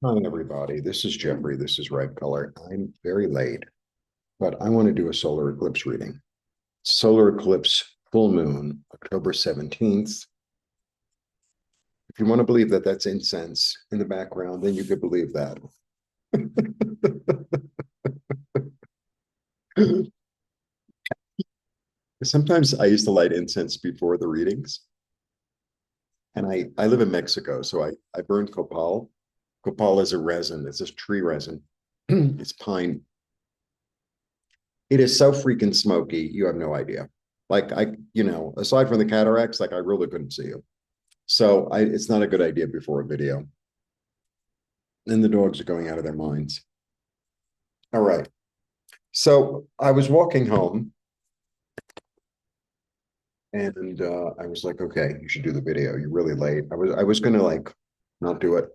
Hi, everybody. This is Jeffrey. This is Red Color. I'm very late, but I want to do a solar eclipse reading. Solar eclipse full moon, October 17th. If you want to believe that that's incense in the background, then you could believe that. Sometimes I used to light incense before the readings, and I live in Mexico, so I burn copal. Copal is a resin. It's a tree resin. It's pine. It is so freaking smoky. You have no idea. Like aside from the cataracts, like I really couldn't see you. So it's not a good idea before a video. And the dogs are going out of their minds. All right. So I was walking home and I was like, okay, you should do the video. You're really late. I was gonna like not do it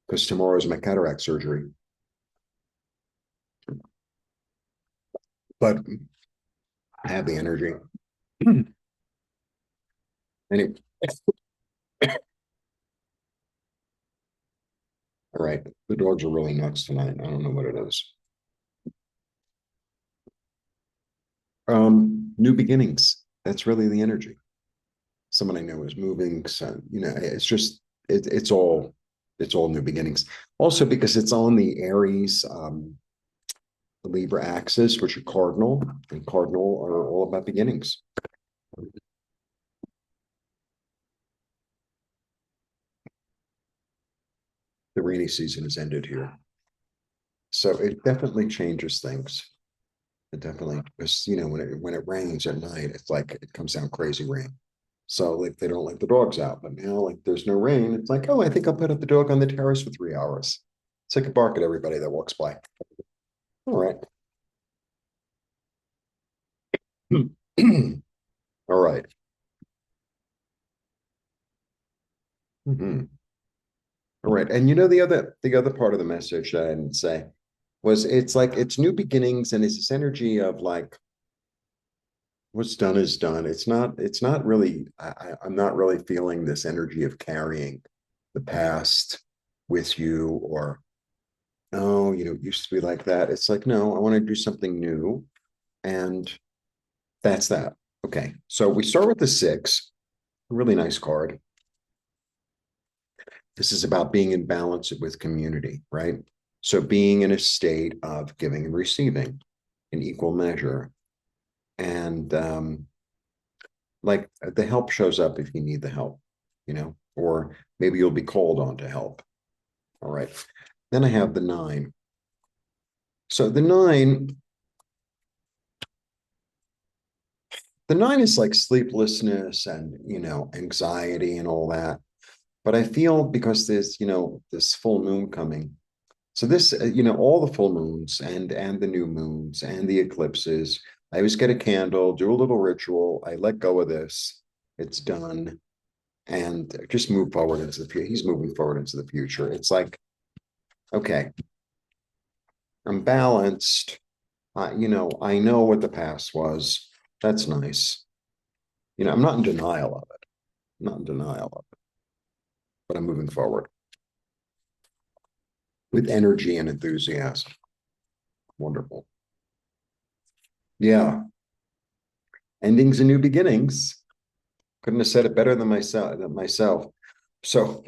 because tomorrow is my cataract surgery. But I have the energy. Anyway, all right. The dogs are really nuts tonight. I don't know what it is. New beginnings. That's really the energy. Someone I know is moving. So, it's just it's all new beginnings. Also because it's on the Aries, the Libra axis, which are cardinal, and cardinal are all about beginnings. The rainy season has ended here. So it definitely changes things. It definitely, because when it rains at night, it's like it comes down crazy rain. So like they don't let the dogs out, but now like there's no rain. It's like, oh, I think I'll put up the dog on the terrace for 3 hours. It's like a bark at everybody that walks by. All right. All right. Mhm. All right. And the other part of the message that I didn't say was it's like it's new beginnings and it's this energy of like what's done is done. It's not really I'm not really feeling this energy of carrying the past with you or oh, it used to be like that. It's like, no, I want to do something new. And that's that. Okay. So we start with the six, a really nice card. This is about being in balance with community, right? So being in a state of giving and receiving in equal measure. And like the help shows up if you need the help, or maybe you'll be called on to help. All right. Then I have the nine. So the nine is like sleeplessness and, anxiety and all that. But I feel because there's, this full moon coming. So this, all the full moons and the new moons and the eclipses, I always get a candle, do a little ritual. I let go of this. It's done. And just move forward into the future. He's moving forward into the future. It's like, okay, I'm balanced. I know what the past was. That's nice. I'm not in denial of it. I'm not in denial of it, but I'm moving forward with energy and enthusiasm. Wonderful. Yeah. Endings and new beginnings. Couldn't have said it better than myself. So,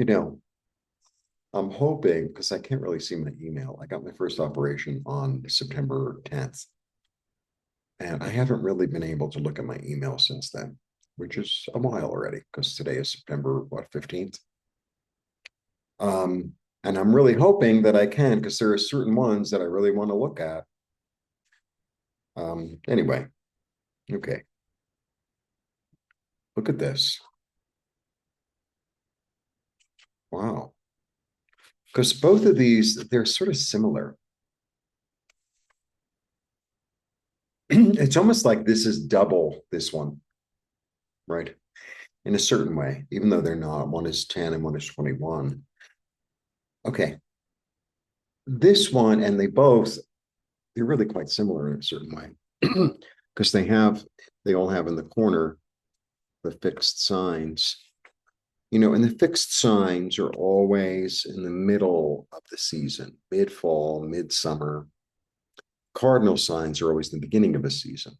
I'm hoping because I can't really see my email. I got my first operation on September 10th. And I haven't really been able to look at my email since then, which is a while already, because today is September, what, 15th? And I'm really hoping that I can, because there are certain ones that I really want to look at. Anyway, okay, look at this. Wow. Because both of these, they're sort of similar. It's almost like this is double this one, right? In a certain way, even though they're not. One is 10 and one is 21. Okay. This one, and they're really quite similar in a certain way. Because they all have in the corner the fixed signs. and the fixed signs are always in the middle of the season, mid-fall, midsummer. Cardinal signs are always in the beginning of a season.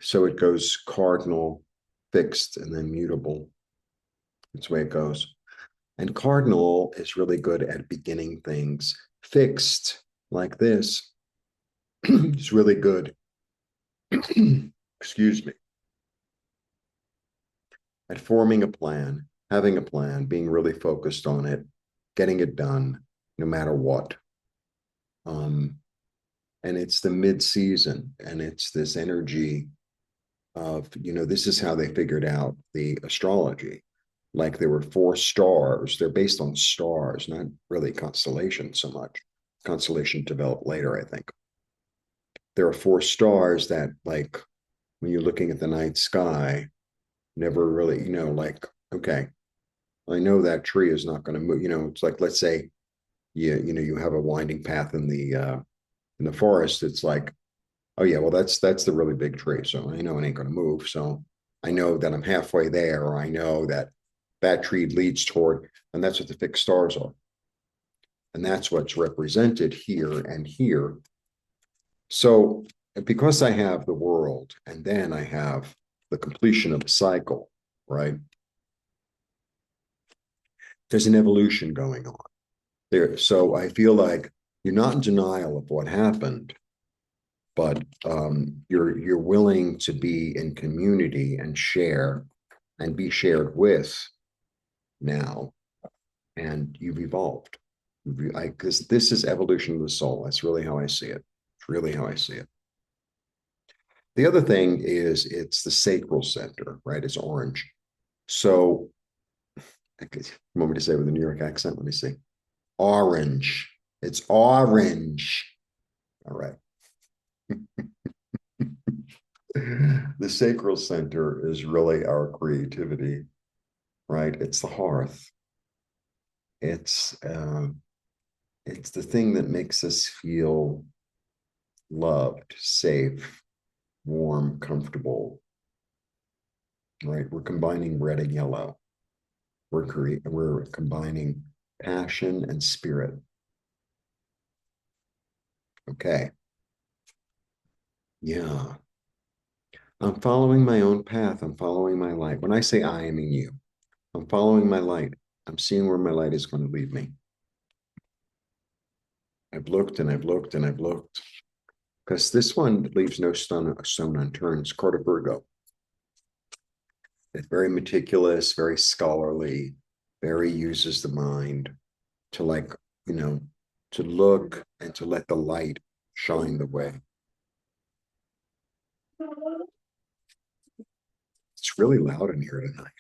So it goes cardinal, fixed, and then mutable. That's the way it goes. And cardinal is really good at beginning things. Fixed, like this, is really good. Excuse me. At forming a plan, having a plan, being really focused on it, getting it done, no matter what. And it's the mid-season, and it's this energy of, this is how they figured out the astrology. Like there were 4 stars. They're based on stars, not really constellations so much. Constellation developed later, I think. There are 4 stars that, like, when you're looking at the night sky, never really, like, okay, I know that tree is not going to move. It's like, let's say, you have a winding path in the forest. It's like, oh yeah, well that's the really big tree, so I know it ain't going to move. So I know that I'm halfway there, or I know that that tree leads toward, and that's what the fixed stars are. And that's what's represented here and here. So because I have the world, and then I have the completion of the cycle, right? There's an evolution going on there. So I feel like you're not in denial of what happened, but you're willing to be in community and share and be shared with now, and you've evolved. Because this is evolution of the soul. That's really how I see it. It's really how I see it. The other thing is it's the sacral center, right? It's orange. So, you want me to say it with a New York accent? Let me see. Orange. It's orange. All right. The sacral center is really our creativity, right? It's the hearth. It's the thing that makes us feel loved, safe, warm, comfortable, right? We're combining red and yellow. We're combining passion and spirit. Okay. Yeah. I'm following my own path. I'm following my light. When I say I mean you. I'm following my light. I'm seeing where my light is going to lead me. I've looked and I've looked and I've looked. Because this one leaves no stone unturned. It's called a Virgo. It's very meticulous, very scholarly, very uses the mind to, like, to look and to let the light shine the way. It's really loud in here tonight.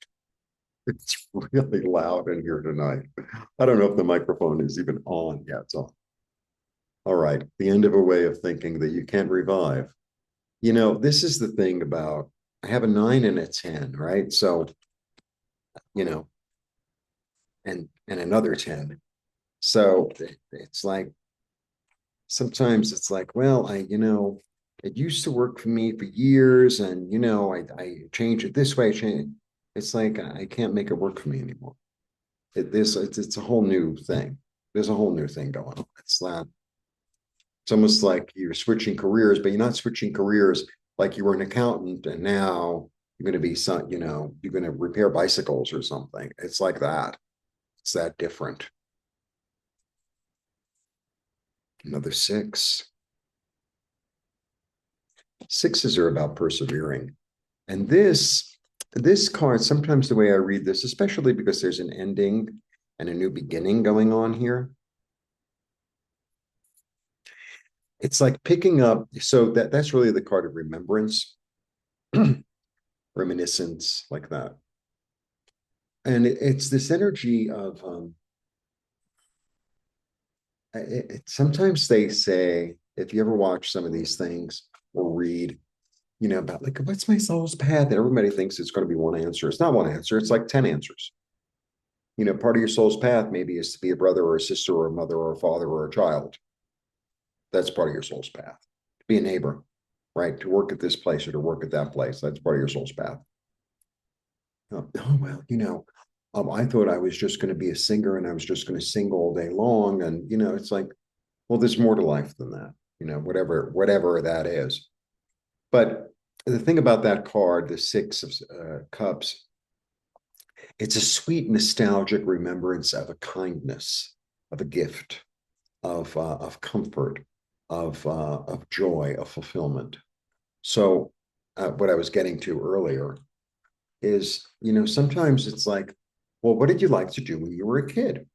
It's really loud in here tonight. I don't know if the microphone is even on. Yeah, it's on. All right. The end of a way of thinking that you can't revive. This is the thing about, I have a 9 and a 10, right? So, and another 10. So it's like, sometimes it's like, well, it used to work for me for years, and I change it this way. It's like I can't make it work for me anymore. It's a whole new thing. There's a whole new thing going on. It's not. It's almost like you're switching careers, but you're not switching careers like you were an accountant and now you're going to be you're going to repair bicycles or something. It's like that. It's that different. Another 6. 6s are about persevering. And this card, sometimes the way I read this, especially because there's an ending and a new beginning going on here, it's like picking up. So that's really the card of remembrance, reminiscence, like that. And it's this energy of sometimes they say, if you ever watch some of these things or read, about, like, what's my soul's path, and everybody thinks it's going to be one answer. It's not one answer. It's like 10 answers. Part of your soul's path maybe is to be a brother or a sister or a mother or a father or a child. That's part of your soul's path. be a neighbor, right? To work at this place or to work at that place. That's part of your soul's path. Oh, well, I thought I was just going to be a singer and I was just going to sing all day long. And, it's like, well, there's more to life than that, whatever that is. But the thing about that card, the Six of Cups, it's a sweet, nostalgic remembrance of a kindness, of a gift, of comfort, of joy, of fulfillment. So, what I was getting to earlier is, sometimes it's like, well, what did you like to do when you were a kid?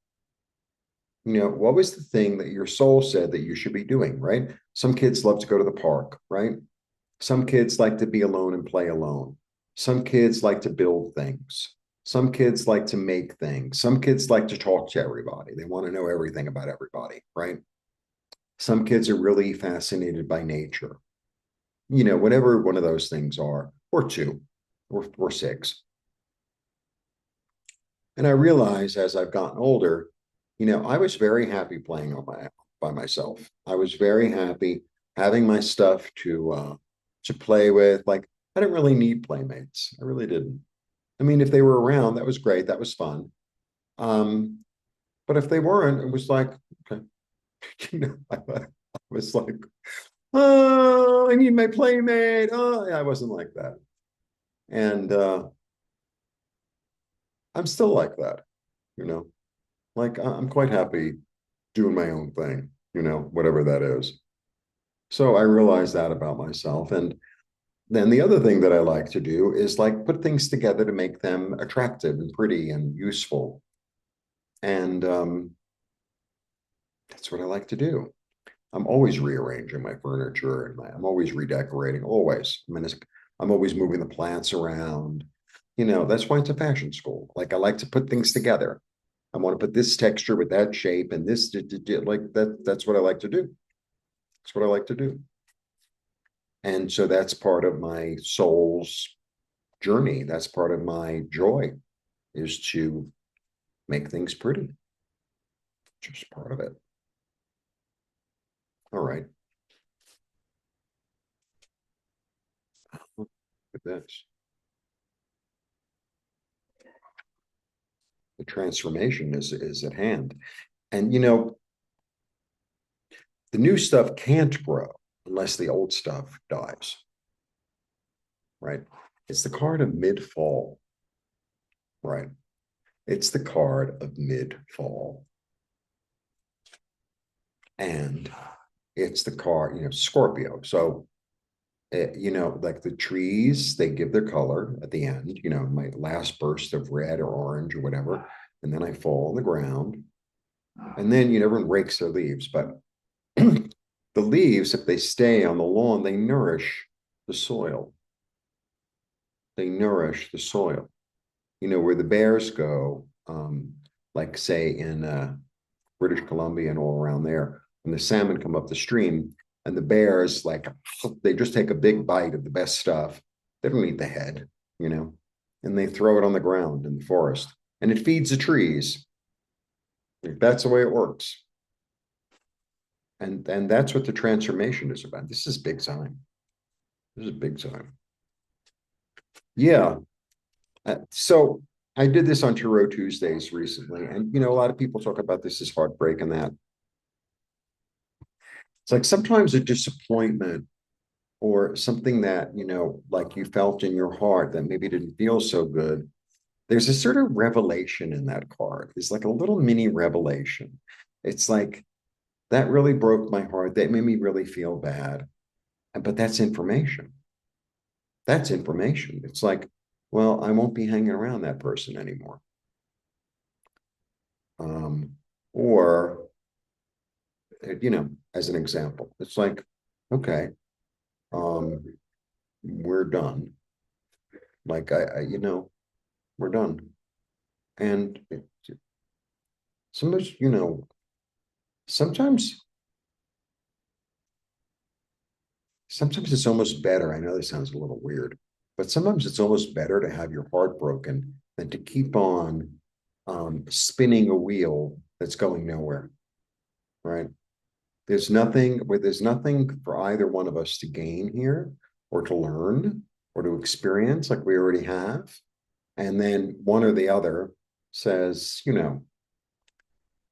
What was the thing that your soul said that you should be doing, right? Some kids love to go to the park, right? Some kids like to be alone and play alone. Some kids like to build things. Some kids like to make things. Some kids like to talk to everybody. They want to know everything about everybody, right? Some kids are really fascinated by nature. Whatever one of those things are, or two, or six. And I realized as I've gotten older, I was very happy playing by myself. I was very happy having my stuff to play with. Like I didn't really need playmates. I really didn't. I mean, if they were around, that was great. That was fun. But if they weren't, it was like, okay, I was like, oh, I need my playmate. Oh, yeah, I wasn't like that. And I'm still like that, you know, like I'm quite happy doing my own thing, whatever that is. So I realized that about myself. And then the other thing that I like to do is like put things together to make them attractive and pretty and useful. And that's what I like to do. I'm always rearranging my furniture and I'm always redecorating, always. I'm always moving the plants around. That's why it's a fashion school. Like I like to put things together. I want to put this texture with that shape and this, like that. That's what I like to do. That's what I like to do. And so that's part of my soul's journey. That's part of my joy is to make things pretty. Just part of it. All right. Look at this. The transformation is at hand. And the new stuff can't grow unless the old stuff dies. Right? It's the card of mid-fall. Right? It's the card of mid-fall. And it's the card, Scorpio. So like the trees, they give their color at the end, my last burst of red or orange or whatever. And then I fall on the ground. And then, everyone rakes their leaves. But the leaves, if they stay on the lawn, they nourish the soil. They nourish the soil. Where the bears go, like say in British Columbia and all around there, when the salmon come up the stream, and the bears they just take a big bite of the best stuff. They don't eat the head, and they throw it on the ground in the forest, and it feeds the trees. That's the way it works. And that's what the transformation is about. This is big time. This is big time. Yeah. So I did this on Tarot Tuesdays recently, and a lot of people talk about this as heartbreak and that. It's like sometimes a disappointment or something that, like you felt in your heart that maybe didn't feel so good. There's a sort of revelation in that card. It's like a little mini revelation. It's like that really broke my heart. That made me really feel bad. But that's information. That's information. It's like, well, I won't be hanging around that person anymore. Or, as an example, it's like, okay, we're done. Like we're done. And sometimes, sometimes, sometimes it's almost better. I know this sounds a little weird, but sometimes it's almost better to have your heart broken than to keep on spinning a wheel that's going nowhere. Right. there's nothing for either one of us to gain here or to learn or to experience like we already have. And then one or the other says, I'm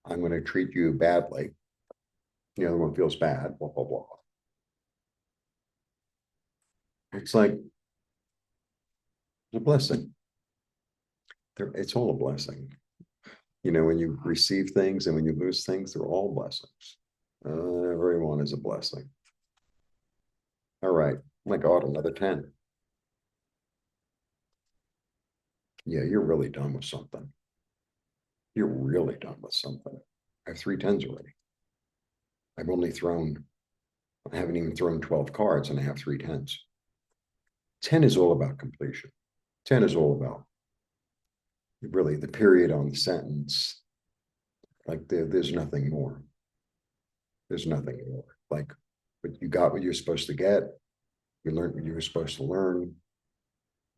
going to treat you badly. The other one feels bad, blah, blah, blah. It's like a blessing. It's all a blessing. When you receive things and when you lose things, they're all blessings. Every one is a blessing. All right. Oh my God, another 10. Yeah, you're really done with something. You're really done with something. I have 3 10s already. I haven't even thrown 12 cards and I have 3 10s. 10 is all about completion. 10 is all about really the period on the sentence. Like there's nothing more. There's nothing more. Like, but you got what you're supposed to get. You learned what you were supposed to learn.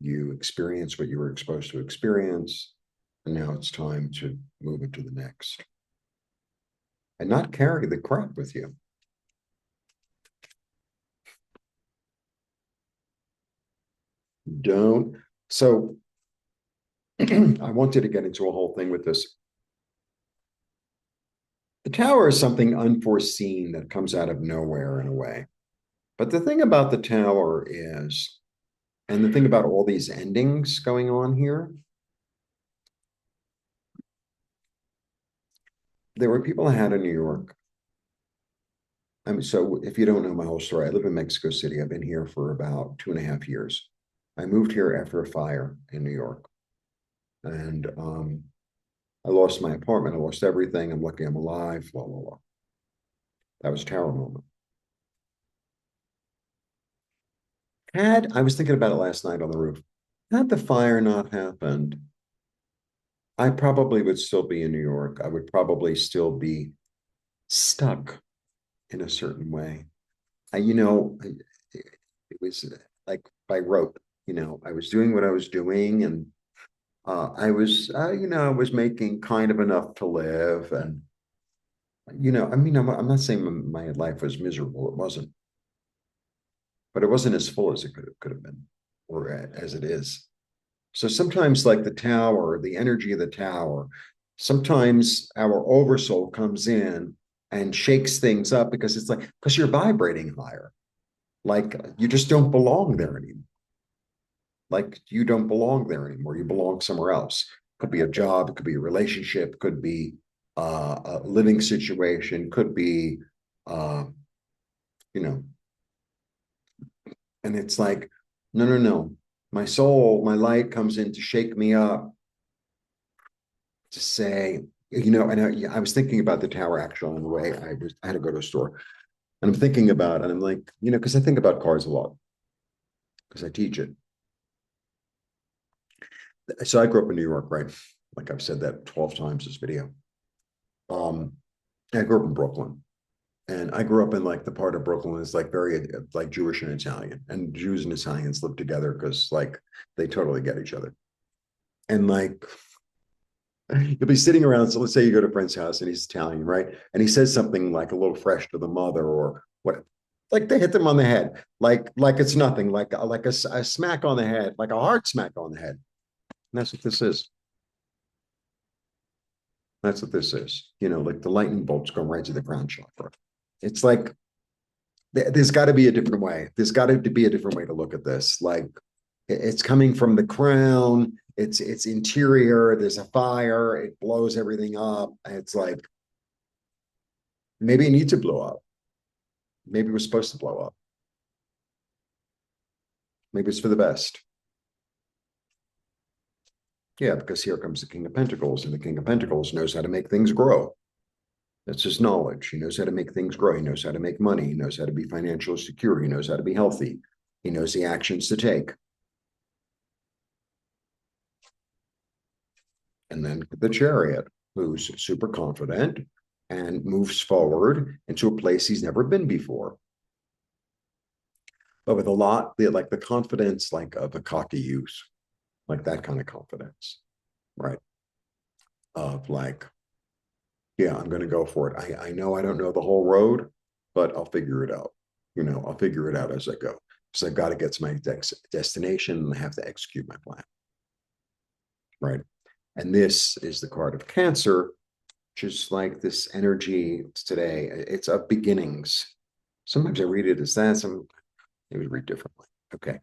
You experienced what you were supposed to experience. And now it's time to move into the next. And not carry the crap with you. Don't. So I wanted to get into a whole thing with this. The tower is something unforeseen that comes out of nowhere in a way. But the thing about the tower is, and the thing about all these endings going on here, there were people I had in New York. I mean, so if you don't know my whole story, I live in Mexico City. I've been here for about 2.5 years. I moved here after a fire in New York. And I lost my apartment. I lost everything. I'm lucky I'm alive, blah, blah, blah. That was a tower moment. I was thinking about it last night on the roof. Had the fire not happened, I probably would still be in New York. I would probably still be stuck in a certain way. It was like by rote, I was doing what I was doing and I was making kind of enough to live. And, I'm not saying my life was miserable. It wasn't, but it wasn't as full as it could have been or as it is. So sometimes, like the tower, the energy of the tower, sometimes our oversoul comes in and shakes things up because you're vibrating higher. Like you just don't belong there anymore. Like you don't belong there anymore. You belong somewhere else. Could be a job, it could be a relationship, could be a living situation, could be, uh, you know, and it's like, no, no, no. My soul, my light comes in to shake me up to say, and I was thinking about the tower actually on the way. I had to go to a store and I'm thinking about it. And I'm like, because I think about cards a lot because I teach it. So I grew up in New York, right? Like I've said that 12 times this video. Um, I grew up in Brooklyn. And I grew up in like the part of Brooklyn is like very like Jewish and Italian, and Jews and Italians live together because like they totally get each other. And like you'll be sitting around. So let's say you go to a friend's house and he's Italian, right? And he says something like a little fresh to the mother or what, like they hit them on the head, like it's nothing, like a smack on the head, like a hard smack on the head. And that's what this is. That's what this is. Like the lightning bolts go right to the crown chakra. It's like there's got to be a different way. There's got to be a different way to look at this. Like it's coming from the crown. It's interior. There's a fire. It blows everything up. It's like maybe it needs to blow up. Maybe we're supposed to blow up. Maybe it's for the best. Yeah, because here comes the King of Pentacles, and the King of Pentacles knows how to make things grow. That's his knowledge. He knows how to make things grow. He knows how to make money. He knows how to be financially secure. He knows how to be healthy. He knows the actions to take. And then the Chariot, who's super confident and moves forward into a place he's never been before. But with a lot, like the confidence, like of a cocky youth, like that kind of confidence, right? Of like, yeah, I'm going to go for it. I know I don't know the whole road, but I'll figure it out. I'll figure it out as I go because I've got to get to my destination and I have to execute my plan. Right. And this is the card of Cancer, which is like this energy today. It's of beginnings. Sometimes I read it as that, some maybe read differently. Okay.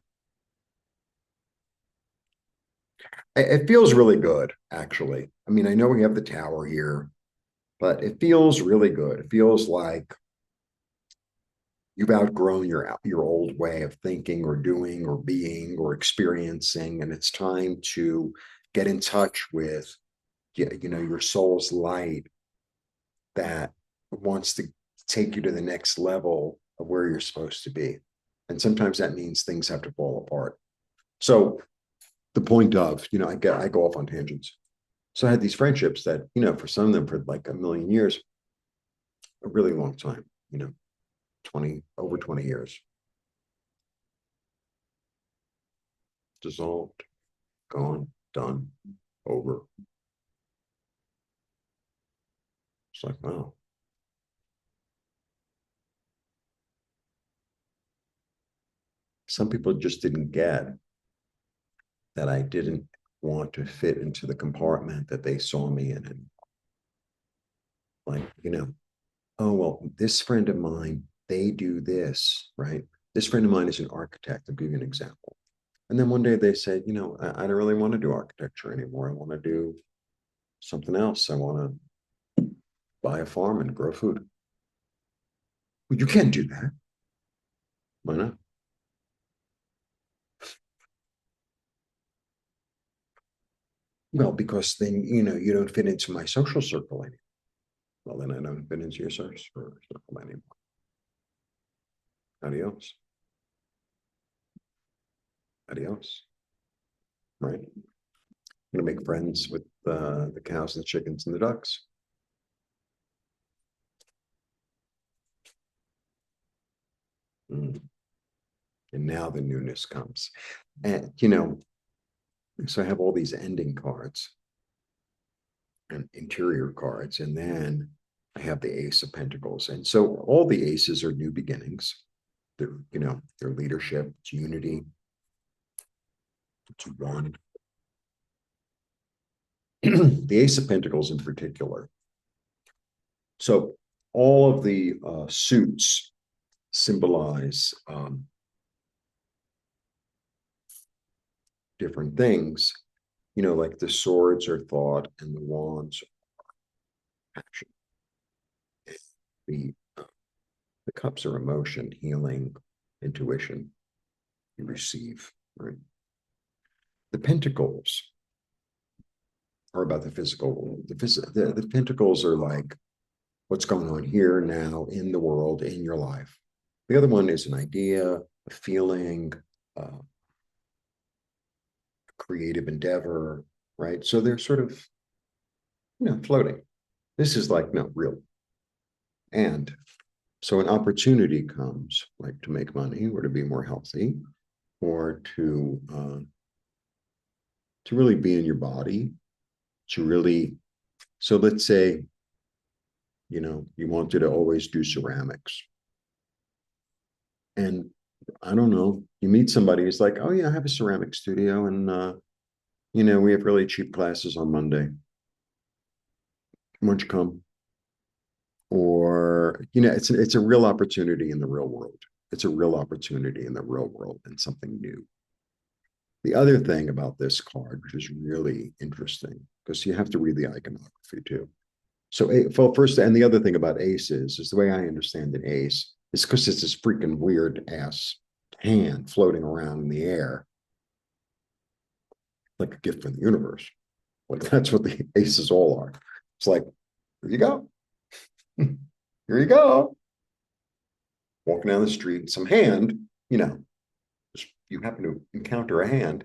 It feels really good, actually. I mean, I know we have the tower here, but it feels really good. It feels like you've outgrown your old way of thinking or doing or being or experiencing, and it's time to get in touch with your soul's light that wants to take you to the next level of where you're supposed to be. And sometimes that means things have to fall apart. So the point of, I go off on tangents. So I had these friendships that, for some of them for like a million years, a really long time, over 20 years. Dissolved, gone, done, over. It's like, wow. Some people just didn't get that I didn't want to fit into the compartment that they saw me in. And like, oh, well, this friend of mine, they do this, right? This friend of mine is an architect. I'll give you an example. And then one day they said, I don't really want to do architecture anymore. I want to do something else. I want to buy a farm and grow food. Well, you can't do that. Why not? Well, because then, you don't fit into my social circle anymore. Well, then I don't fit into your social circle anymore. Adios. Adios. Right? I'm going to make friends with the cows and the chickens and the ducks. Mm. And now the newness comes. And, so I have all these ending cards and interior cards. And then I have the Ace of Pentacles. And so all the aces are new beginnings. They're leadership, it's unity, it's one. The Ace of Pentacles in particular. So all of the suits symbolize different things. Like the swords are thought and the wands are action. The the cups are emotion, healing, intuition. You receive, right? The pentacles are about the physical. The pentacles are like what's going on here now in the world, in your life. The other one is an idea, a feeling, a creative endeavor, right? So they're sort of, floating. This is like, no, real. And so an opportunity comes, like to make money or to be more healthy or to really be in your body, to really, so let's say, you wanted to always do ceramics. And I don't know, you meet somebody who's like, oh yeah, I have a ceramic studio and we have really cheap classes on Monday. Why don't you come? Or, it's a real opportunity in the real world. It's a real opportunity in the real world and something new. The other thing about this card, which is really interesting, because you have to read the iconography too. So, well, first, and the other thing about aces is the way I understand an ace is because it's this freaking weird ass hand floating around in the air, like a gift from the universe. Like that's what the aces all are. It's like, here you go. Here you go. Walking down the street, some hand, you happen to encounter a hand.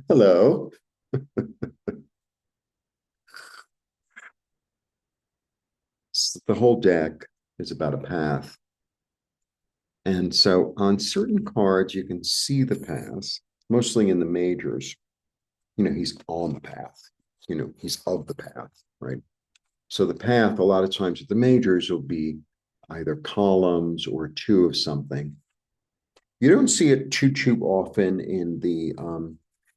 Hello. The whole deck is about a path. And so on certain cards, you can see the path, mostly in the majors. He's on the path, he's of the path, right? So the path, a lot of times at the majors, will be either columns or two of something. You don't see it too often in the,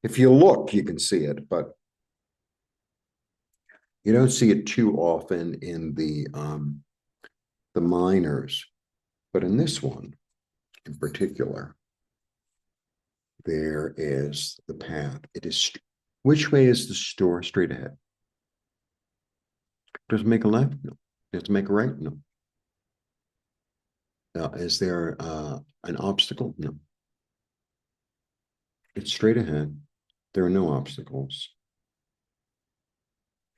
if you look, you can see it, but you don't see it too often in the minors. But in this one in particular, there is the path. It is, which way is the store? Straight ahead. Does it make a left? No. Does it make a right? No. Is there an obstacle? No. It's straight ahead. There are no obstacles.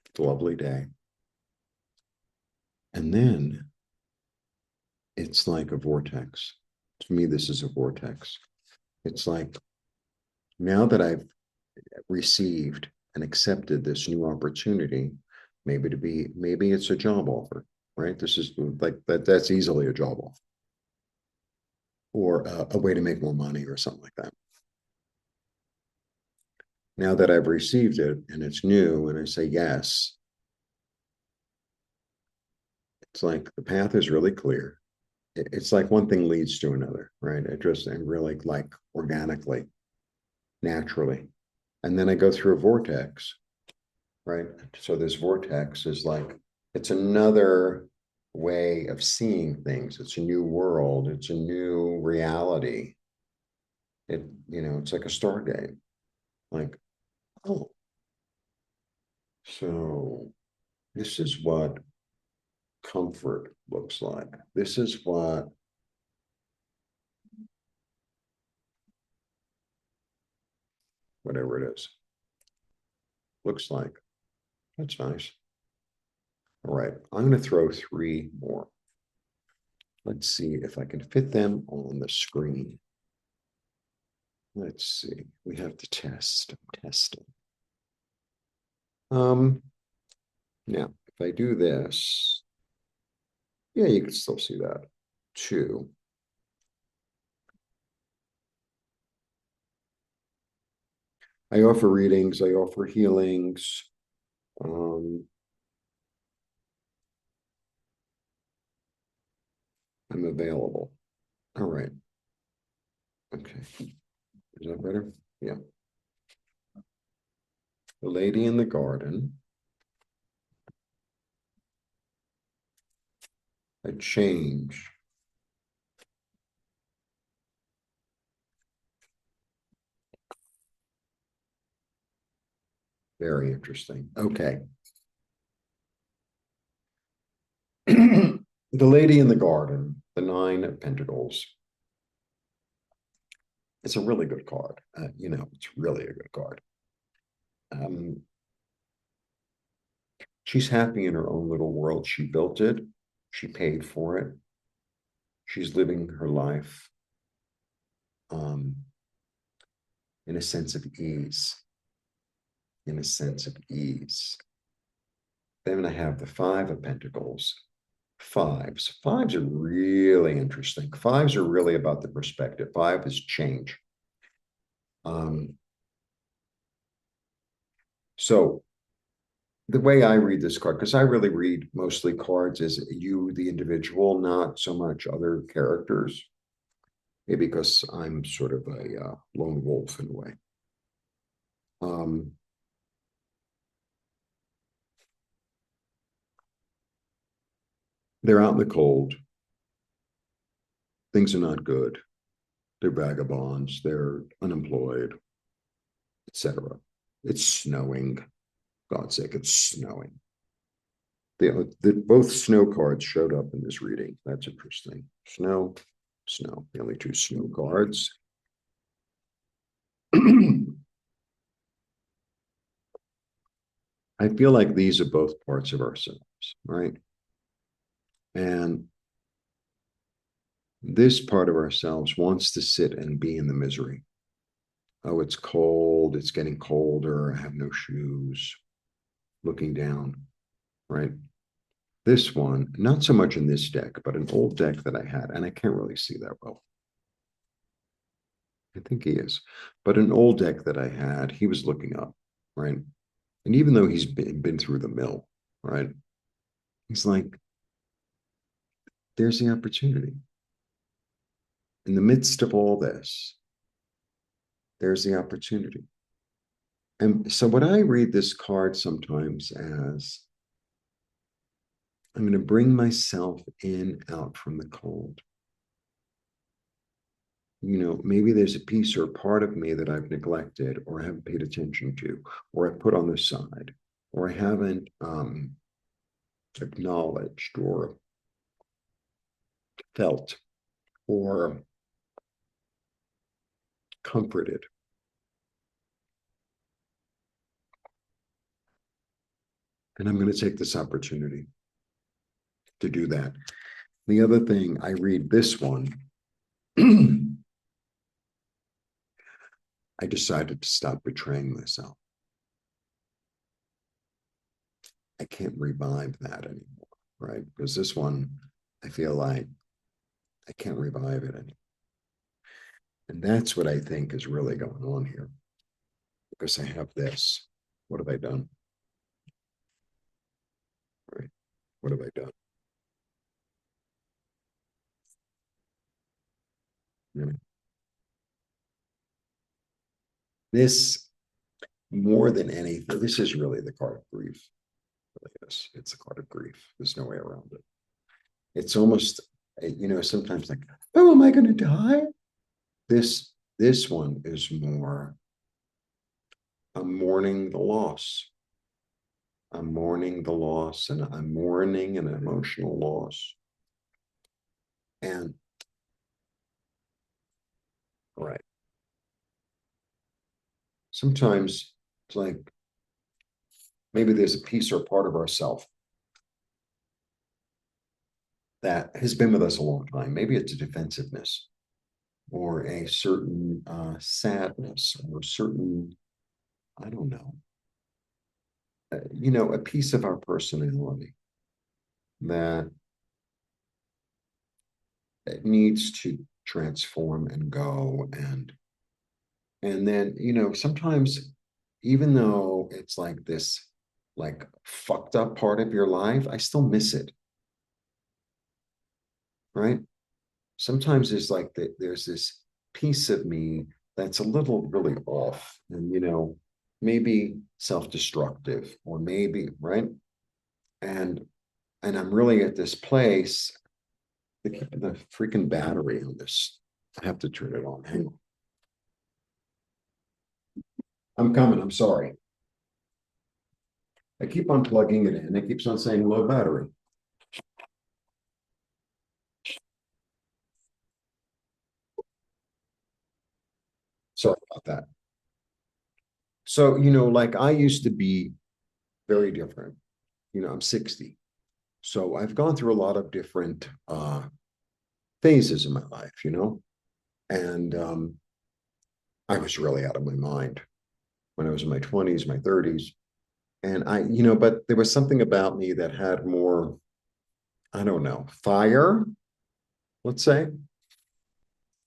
It's a lovely day. And then it's like a vortex. To me, this is a vortex. It's like now that I've received and accepted this new opportunity, maybe it's a job offer, right? This is like that's easily a job offer or a way to make more money or something like that. Now that I've received it and it's new and I say yes, it's like the path is really clear. It's like one thing leads to another, right? It just, and really like organically, naturally. And then I go through a vortex, right? So this vortex is like, it's another way of seeing things. It's a new world. It's a new reality. It's like a Stargate. Like, oh, so this is what comfort looks like. This is what whatever it is looks like. That's nice. All right, I'm going to throw three more. Let's see if I can fit them on the screen. Let's see. We have to test. I'm testing. Now, if I do this, yeah, you can still see that. Two. I offer readings. I offer healings. I'm available. All right. Okay. Is that better? Yeah. The lady in the garden. A change. Very interesting. Okay. The lady in the garden, the Nine of Pentacles. It's a really good card. It's really a good card. She's happy in her own little world. She built it. She paid for it. She's living her life in a sense of ease. In a sense of ease. Then I have the Five of Pentacles. Fives. Fives are really interesting. Fives are really about the perspective. Five is change. So the way I read this card, because I really read mostly cards as you, the individual, not so much other characters. Maybe because I'm sort of a lone wolf in a way. They're out in the cold. Things are not good. They're vagabonds. They're unemployed, etc. It's snowing. God's sake, it's snowing. Both snow cards showed up in this reading. That's interesting. Snow, snow. The only two snow cards. I feel like these are both parts of ourselves, right? And this part of ourselves wants to sit and be in the misery. Oh, it's cold. It's getting colder. I have no shoes. Looking down, right? This one, not so much in this deck, but an old deck that I had, and I can't really see that well. I think he is. But an old deck that I had, he was looking up, right? And even though he's been through the mill, right? It's like, there's the opportunity. In the midst of all this, there's the opportunity. And so, what I read this card sometimes as, I'm going to bring myself in out from the cold. Maybe there's a piece or a part of me that I've neglected or haven't paid attention to, or I've put on the side, or I haven't acknowledged or felt or comforted. And I'm going to take this opportunity to do that. The other thing, I read this one. I decided to stop betraying myself. I can't revive that anymore, right? Because this one, I feel like I can't revive it anymore. And that's what I think is really going on here. Because I have this. What have I done? Right? What have I done? You know, this, more than anything, this is really the card of grief. Really is. It's a card of grief. There's no way around it. It's almost, sometimes like, oh, am I going to die? This one is more, I'm mourning the loss. I'm mourning the loss, and I'm mourning an emotional loss. And right. Sometimes it's like maybe there's a piece or part of ourself that has been with us a long time. Maybe it's a defensiveness or a certain sadness or a certain, I don't know, a piece of our personality that it needs to transform and go. And then, sometimes even though it's like this like fucked up part of your life, I still miss it. Right. Sometimes it's like there's this piece of me that's a little really off and maybe self-destructive or maybe right. And I'm really at this place. The freaking battery on this, I have to turn it on. Hang on. I'm coming. I'm sorry. I keep on plugging it in. It keeps on saying low battery. Sorry about that. So, like I used to be very different. I'm 60. So I've gone through a lot of different phases in my life, and I was really out of my mind when I was in my 20s, my 30s. And but there was something about me that had more, I don't know, fire, let's say,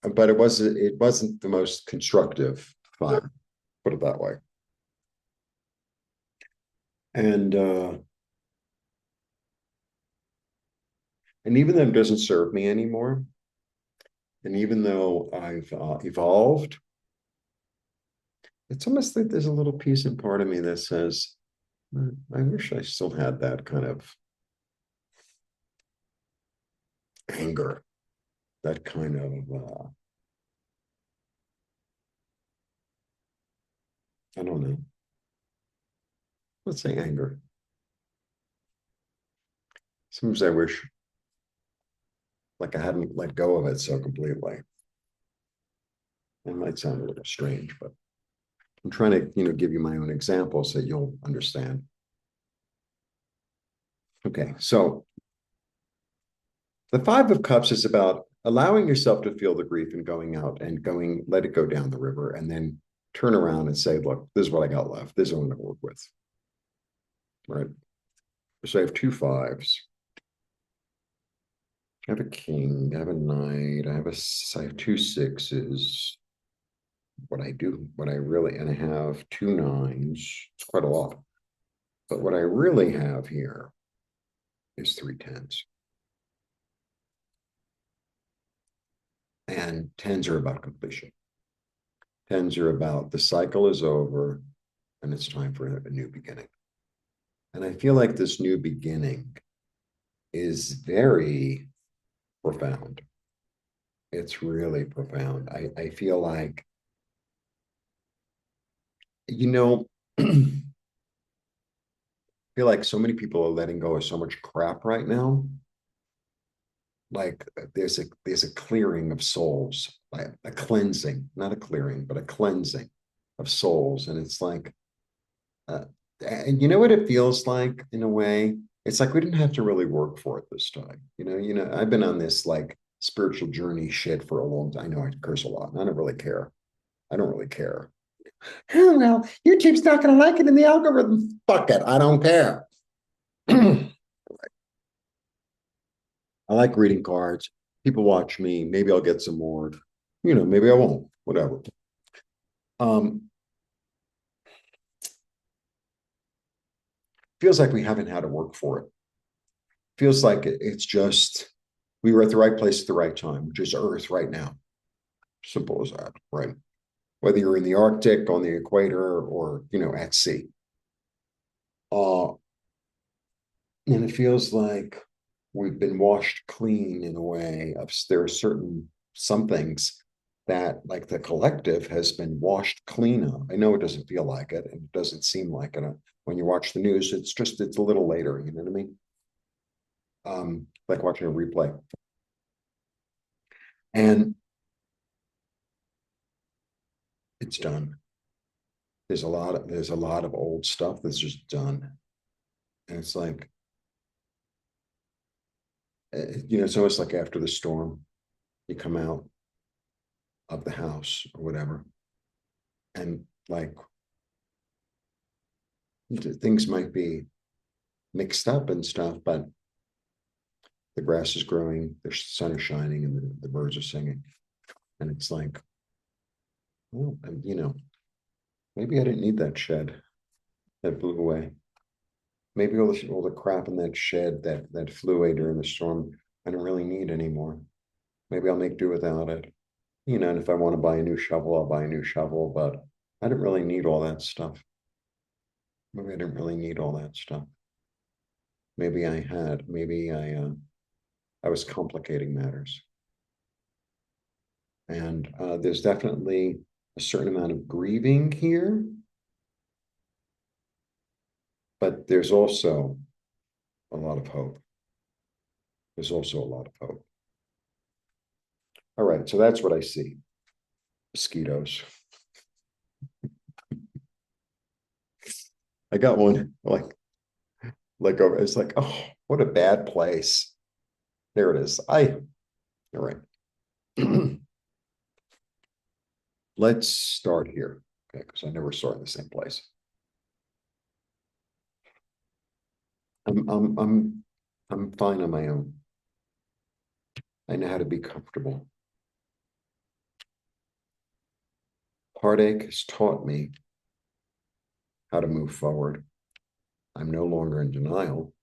but it wasn't the most constructive fire, put it that way. And and even though it doesn't serve me anymore, and even though I've evolved, it's almost like there's a little piece and part of me that says, I wish I still had that kind of anger, that kind of, I don't know, let's say anger. Sometimes I wish like I hadn't let go of it so completely. It might sound a little strange, but I'm trying to, give you my own example so you'll understand. Okay, so the Five of Cups is about allowing yourself to feel the grief and going out and let it go down the river, and then turn around and say, look, this is what I got left. This is what I'm going to work with. Right. So I have two fives. I have a king. I have a knight. I have two sixes. And I have two nines. It's quite a lot. But what I really have here is 3 tens. And tens are about completion. Tens are about the cycle is over and it's time for a new beginning. And I feel like this new beginning is very profound. It's really profound. I feel like, you know, I feel like so many people are letting go of so much crap right now. Like there's a clearing of souls, like a cleansing, not a clearing, but a cleansing of souls. And it's like, uh, and you know what it feels like in a way? It's like we didn't have to really work for it this time. I've been on this like spiritual journey shit for a long time. I know I curse a lot, and I don't really care. I don't really care. Oh, well, YouTube's not going to like it in the algorithm. Fuck it. I don't care. I like reading cards. People watch me. Maybe I'll get some more. Maybe I won't. Whatever. Um, Feels like we haven't had to work for it. Feels like it's just we were at the right place at the right time, which is Earth right now. Simple as that, right? Whether you're in the Arctic, on the equator, or at sea. And it feels like we've been washed clean in a way. There are some things that, like the collective, has been washed clean of. I know it doesn't feel like it, and it doesn't seem like it when you watch the news. It's a little later. You know what I mean? Like watching a replay. And it's done. There's a lot of old stuff that's just done. And it's like, it's almost like after the storm, you come out of the house or whatever, and like things might be mixed up and stuff, but the grass is growing, the sun is shining, and the birds are singing. And it's like, well, maybe I didn't need that shed that blew away. Maybe all the crap in that shed that flew away during the storm, I don't really need anymore. Maybe I'll make do without it. And if I want to buy a new shovel, I'll buy a new shovel, but I didn't really need all that stuff. Maybe I didn't really need all that stuff. Maybe I had. Maybe I was complicating matters. And there's definitely a certain amount of grieving here, but there's also a lot of hope. There's also a lot of hope. All right, so that's what I see. Mosquitoes. I got one it's like, oh, what a bad place. There it is. All right. Let's start here. Okay, because I never start in the same place. I'm fine on my own. I know how to be comfortable. Heartache has taught me how to move forward. I'm no longer in denial.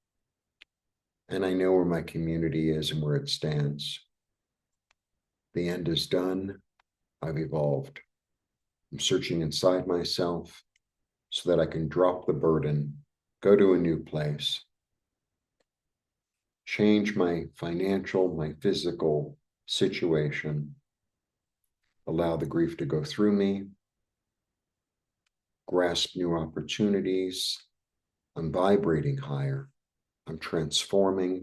And I know where my community is and where it stands. The end is done. I've evolved. I'm searching inside myself so that I can drop the burden, go to a new place, change my financial, my physical situation, allow the grief to go through me, grasp new opportunities. I'm vibrating higher. I'm transforming.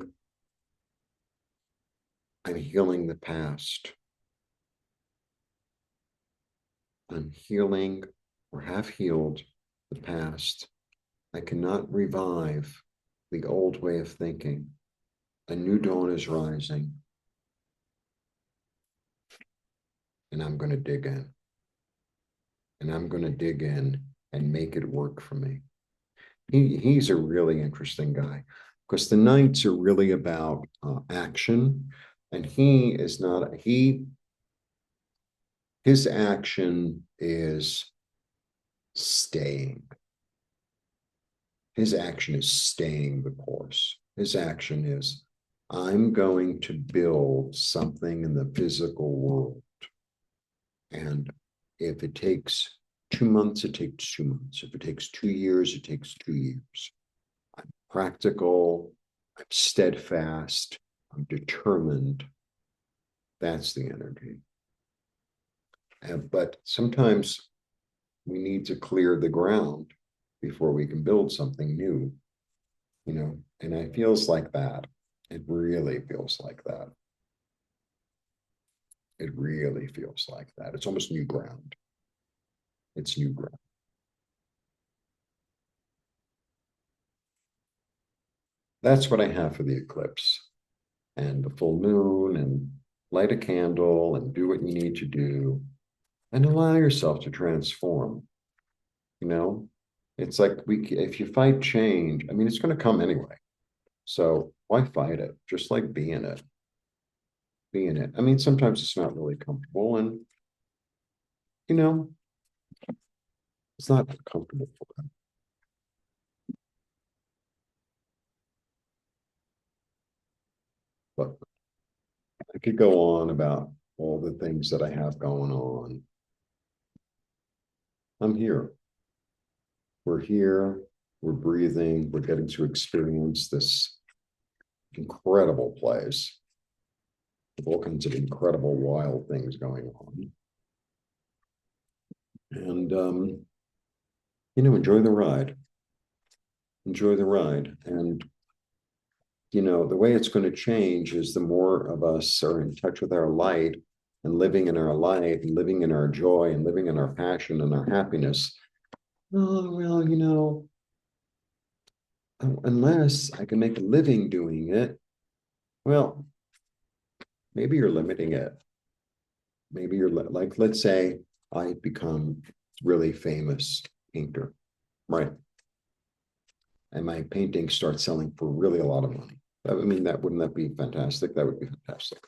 I'm healing the past. I'm healing or have healed the past. I cannot revive the old way of thinking. A new dawn is rising. And I'm going to dig in. And I'm going to dig in and make it work for me. He's a really interesting guy because the Knights are really about action. And he is not, his action is staying. His action is staying the course. his action is, I'm going to build something in the physical world. And if it takes 2 months, it takes 2 months. If it takes 2 years, it takes 2 years. I'm practical, I'm steadfast, I'm determined. That's the energy. But sometimes we need to clear the ground before we can build something new, and it feels like that. It really feels like that. It really feels like that. It's almost new ground. It's new ground. That's what I have for the eclipse and the full moon, and light a candle and do what you need to do and allow yourself to transform. You know, it's like if you fight change, I mean, it's going to come anyway. So why fight it? Just like be in it. Be in it. I mean, sometimes it's not really comfortable, and you know, it's not comfortable for them. But I could go on about all the things that I have going on. I'm here. We're here. We're breathing. We're getting to experience this incredible place with all kinds of incredible, wild things going on. And, enjoy the ride. Enjoy the ride. And, the way it's going to change is the more of us are in touch with our light and living in our light and living in our joy and living in our passion and our happiness. Oh, well, unless I can make a living doing it, well, maybe you're limiting it. Maybe you're like, let's say I become really famous painter, right? And my painting starts selling for really a lot of money. I mean, wouldn't that be fantastic? That would be fantastic.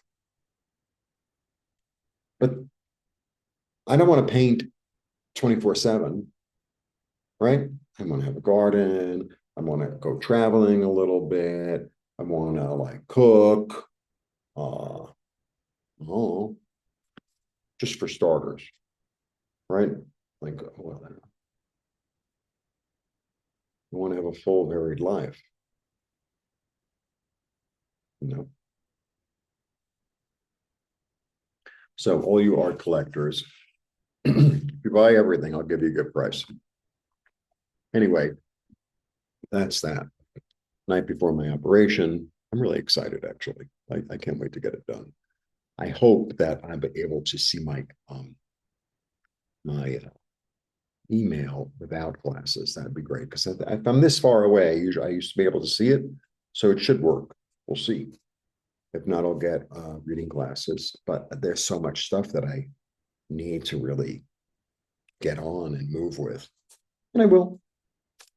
But I don't want to paint 24/7, right? I want to have a garden. I want to go traveling a little bit. I want to like cook. Oh, just for starters, right? Like, well, I want to have a full, varied life, you know. So, all you art collectors, if you buy everything, I'll give you a good price. Anyway, that's that. Night before my operation, I'm really excited. Actually, I can't wait to get it done. I hope that I'll be able to see my email without glasses. That'd be great because if I'm this far away, usually I used to be able to see it, so it should work. We'll see. If not, I'll get reading glasses. But there's so much stuff that I need to really get on and move with, and I will.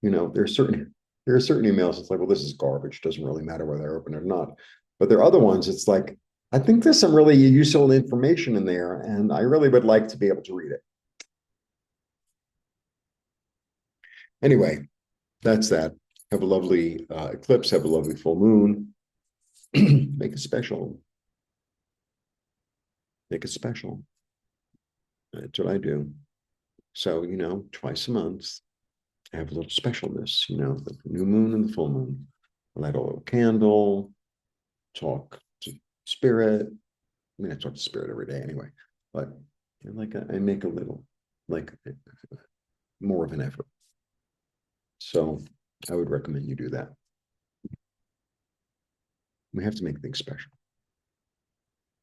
There are certain emails. It's like, well, this is garbage. It doesn't really matter whether I open it or not. But there are other ones. It's like, I think there's some really useful information in there, and I really would like to be able to read it. Anyway, that's that. Have a lovely eclipse. Have a lovely full moon. Make it special. Make it special. That's what I do. So, twice a month, I have a little specialness, the new moon and the full moon. Light a little candle, talk to spirit. I mean, I talk to spirit every day anyway, but I make a little, like more of an effort. So I would recommend you do that. We have to make things special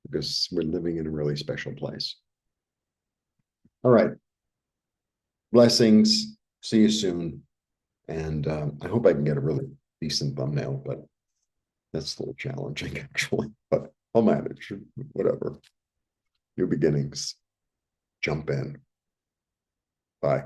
because we're living in a really special place. All right. Blessings. See you soon. And I hope I can get a really decent thumbnail, but that's a little challenging actually, but I'll manage. Whatever. New beginnings. Jump in. Bye.